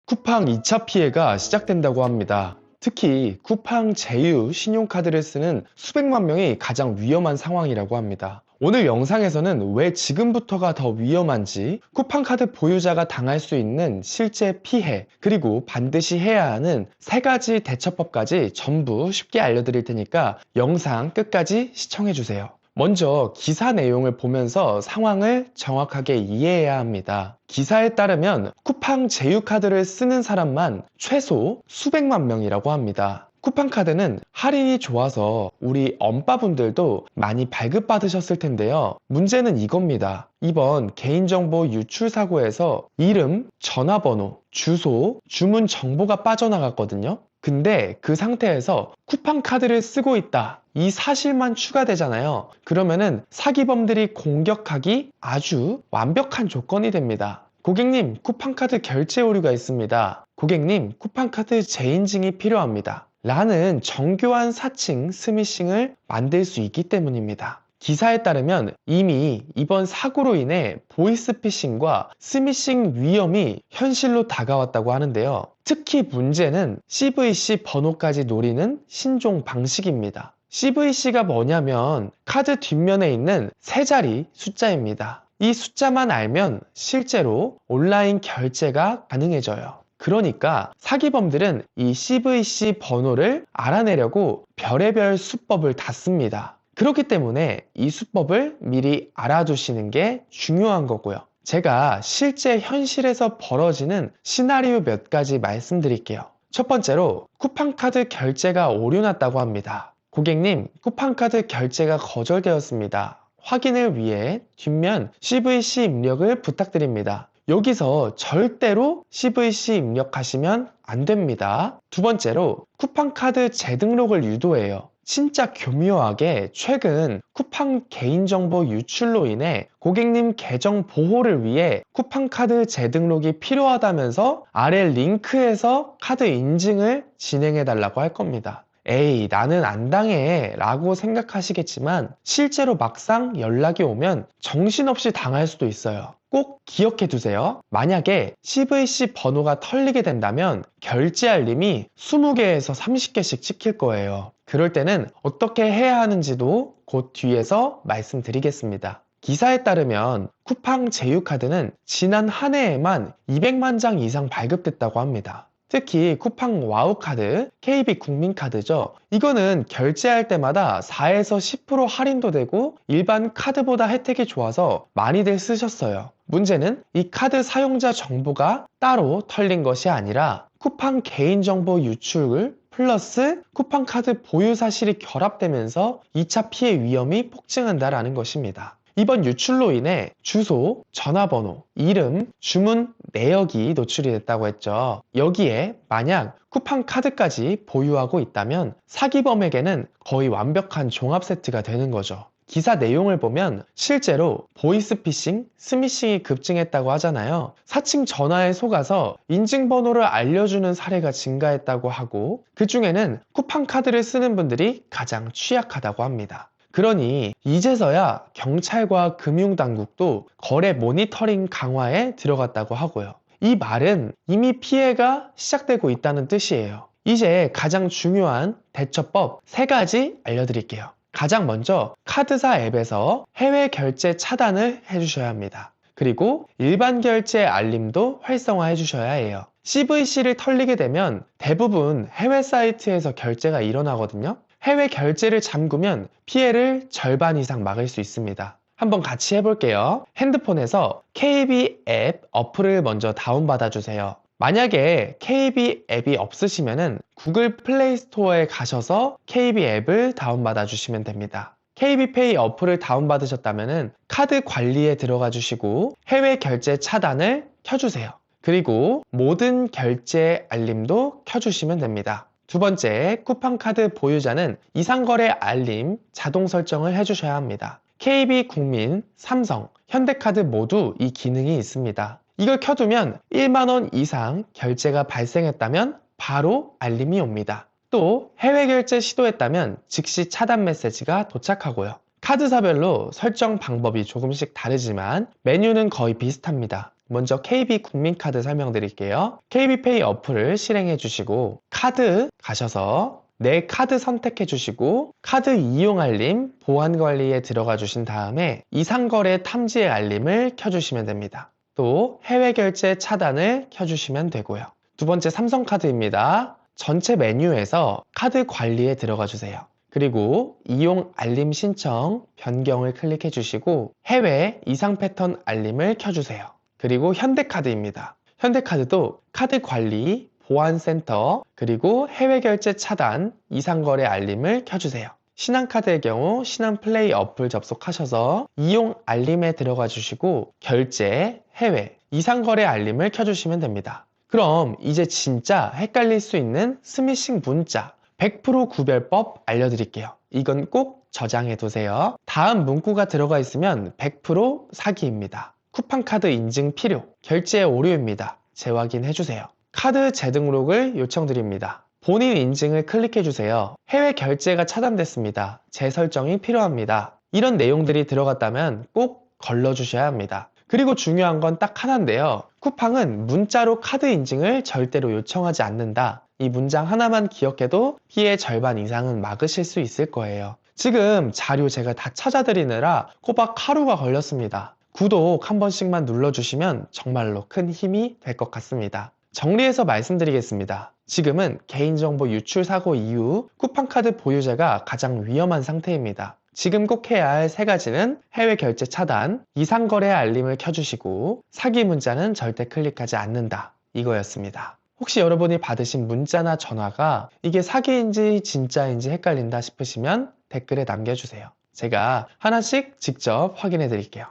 쿠팡 2차 피해가 시작된다고 합니다. 특히 쿠팡 제휴 신용카드를 쓰는 수백만 명이 가장 위험한 상황이라고 합니다. 오늘 영상에서는 왜 지금부터가 더 위험한지, 쿠팡카드 보유자가 당할 수 있는 실제 피해, 그리고 반드시 해야 하는 3가지 대처법까지 전부 쉽게 알려드릴 테니까 영상 끝까지 시청해주세요. 먼저 기사 내용을 보면서 상황을 정확하게 이해해야 합니다. 기사에 따르면 쿠팡 제휴카드를 쓰는 사람만 최소 수백만 명이라고 합니다. 쿠팡카드는 할인이 좋아서 우리 엄빠분들도 많이 발급받으셨을 텐데요. 문제는 이겁니다. 이번 개인정보 유출 사고에서 이름, 전화번호, 주소, 주문 정보가 빠져나갔거든요. 근데 그 상태에서 쿠팡카드를 쓰고 있다, 이 사실만 추가되잖아요. 그러면은 사기범들이 공격하기 아주 완벽한 조건이 됩니다. 고객님, 쿠팡카드 결제 오류가 있습니다. 고객님, 쿠팡카드 재인증이 필요합니다. 라는 정교한 사칭, 스미싱을 만들 수 있기 때문입니다. 기사에 따르면 이미 이번 사고로 인해 보이스피싱과 스미싱 위험이 현실로 다가왔다고 하는데요. 특히 문제는 CVC 번호까지 노리는 신종 방식입니다. CVC가 뭐냐면 카드 뒷면에 있는 3자리 숫자입니다. 이 숫자만 알면 실제로 온라인 결제가 가능해져요. 그러니까 사기범들은 이 CVC 번호를 알아내려고 별의별 수법을 다 씁니다. 그렇기 때문에 이 수법을 미리 알아두시는 게 중요한 거고요. 제가 실제 현실에서 벌어지는 시나리오 몇 가지 말씀드릴게요. 첫 번째로 쿠팡카드 결제가 오류났다고 합니다. 고객님, 쿠팡카드 결제가 거절되었습니다. 확인을 위해 뒷면 CVC 입력을 부탁드립니다. 여기서 절대로 CVC 입력하시면 안 됩니다. 두 번째로 쿠팡카드 재등록을 유도해요. 진짜 교묘하게 최근 쿠팡 개인정보 유출로 인해 고객님 계정 보호를 위해 쿠팡카드 재등록이 필요하다면서 아래 링크에서 카드 인증을 진행해달라고 할 겁니다. 에이, 나는 안 당해 라고 생각하시겠지만 실제로 막상 연락이 오면 정신없이 당할 수도 있어요. 꼭 기억해 두세요. 만약에 CVC 번호가 털리게 된다면 결제 알림이 20개에서 30개씩 찍힐 거예요. 그럴 때는 어떻게 해야 하는지도 곧 뒤에서 말씀드리겠습니다. 기사에 따르면 쿠팡 제휴카드는 지난 한 해에만 200만 장 이상 발급됐다고 합니다. 특히 쿠팡 와우카드, KB 국민카드죠. 이거는 결제할 때마다 4에서 10% 할인도 되고 일반 카드보다 혜택이 좋아서 많이들 쓰셨어요. 문제는 이 카드 사용자 정보가 따로 털린 것이 아니라 쿠팡 개인정보 유출 플러스 쿠팡카드 보유 사실이 결합되면서 2차 피해 위험이 폭증한다라는 것입니다. 이번 유출로 인해 주소, 전화번호, 이름, 주문 내역이 노출이 됐다고 했죠. 여기에 만약 쿠팡카드까지 보유하고 있다면 사기범에게는 거의 완벽한 종합 세트가 되는 거죠. 기사 내용을 보면 실제로 보이스피싱, 스미싱이 급증했다고 하잖아요. 사칭 전화에 속아서 인증번호를 알려주는 사례가 증가했다고 하고 그 중에는 쿠팡카드를 쓰는 분들이 가장 취약하다고 합니다. 그러니 이제서야 경찰과 금융당국도 거래 모니터링 강화에 들어갔다고 하고요. 이 말은 이미 피해가 시작되고 있다는 뜻이에요. 이제 가장 중요한 대처법 3가지 알려드릴게요. 가장 먼저 카드사 앱에서 해외 결제 차단을 해주셔야 합니다. 그리고 일반 결제 알림도 활성화해 주셔야 해요. CVC를 털리게 되면 대부분 해외 사이트에서 결제가 일어나거든요. 해외 결제를 잠그면 피해를 절반 이상 막을 수 있습니다. 한번 같이 해볼게요. 핸드폰에서 KB 앱 어플을 먼저 다운받아 주세요. 만약에 KB 앱이 없으시면은 구글 플레이 스토어에 가셔서 KB 앱을 다운받아 주시면 됩니다. KB페이 어플을 다운받으셨다면은 카드 관리에 들어가 주시고 해외 결제 차단을 켜주세요. 그리고 모든 결제 알림도 켜주시면 됩니다. 두 번째, 쿠팡카드 보유자는 이상거래 알림 자동 설정을 해주셔야 합니다. KB국민, 삼성, 현대카드 모두 이 기능이 있습니다. 이걸 켜두면 1만원 이상 결제가 발생했다면 바로 알림이 옵니다. 또 해외 결제 시도했다면 즉시 차단 메시지가 도착하고요. 카드사별로 설정 방법이 조금씩 다르지만 메뉴는 거의 비슷합니다. 먼저 KB 국민카드 설명드릴게요. KB페이 어플을 실행해 주시고 카드 가셔서 내 카드 선택해 주시고 카드 이용 알림 보안 관리에 들어가 주신 다음에 이상거래 탐지의 알림을 켜주시면 됩니다. 또 해외 결제 차단을 켜주시면 되고요. 두 번째 삼성카드입니다. 전체 메뉴에서 카드 관리에 들어가 주세요. 그리고 이용 알림 신청 변경을 클릭해 주시고 해외 이상 패턴 알림을 켜주세요. 그리고 현대카드입니다. 현대카드도 카드 관리, 보안센터, 그리고 해외 결제 차단, 이상거래 알림을 켜주세요. 신한카드의 경우 신한플레이 어플 접속하셔서 이용 알림에 들어가 주시고 결제, 해외, 이상거래 알림을 켜주시면 됩니다. 그럼 이제 진짜 헷갈릴 수 있는 스미싱 문자 100% 구별법 알려드릴게요. 이건 꼭 저장해 두세요. 다음 문구가 들어가 있으면 100% 사기입니다. 쿠팡카드 인증 필요, 결제 오류입니다. 재확인해 주세요. 카드 재등록을 요청드립니다. 본인 인증을 클릭해 주세요. 해외 결제가 차단됐습니다. 재설정이 필요합니다. 이런 내용들이 들어갔다면 꼭 걸러주셔야 합니다. 그리고 중요한 건 딱 하나인데요. 쿠팡은 문자로 카드 인증을 절대로 요청하지 않는다. 이 문장 하나만 기억해도 피해 절반 이상은 막으실 수 있을 거예요. 지금 자료 제가 다 찾아드리느라 꼬박 하루가 걸렸습니다. 구독 한 번씩만 눌러주시면 정말로 큰 힘이 될 것 같습니다. 정리해서 말씀드리겠습니다. 지금은 개인정보 유출 사고 이후 쿠팡카드 보유자가 가장 위험한 상태입니다. 지금 꼭 해야 할 3가지는 해외 결제 차단, 이상거래 알림을 켜주시고 사기 문자는 절대 클릭하지 않는다. 이거였습니다. 혹시 여러분이 받으신 문자나 전화가 이게 사기인지 진짜인지 헷갈린다 싶으시면 댓글에 남겨주세요. 제가 하나씩 직접 확인해 드릴게요.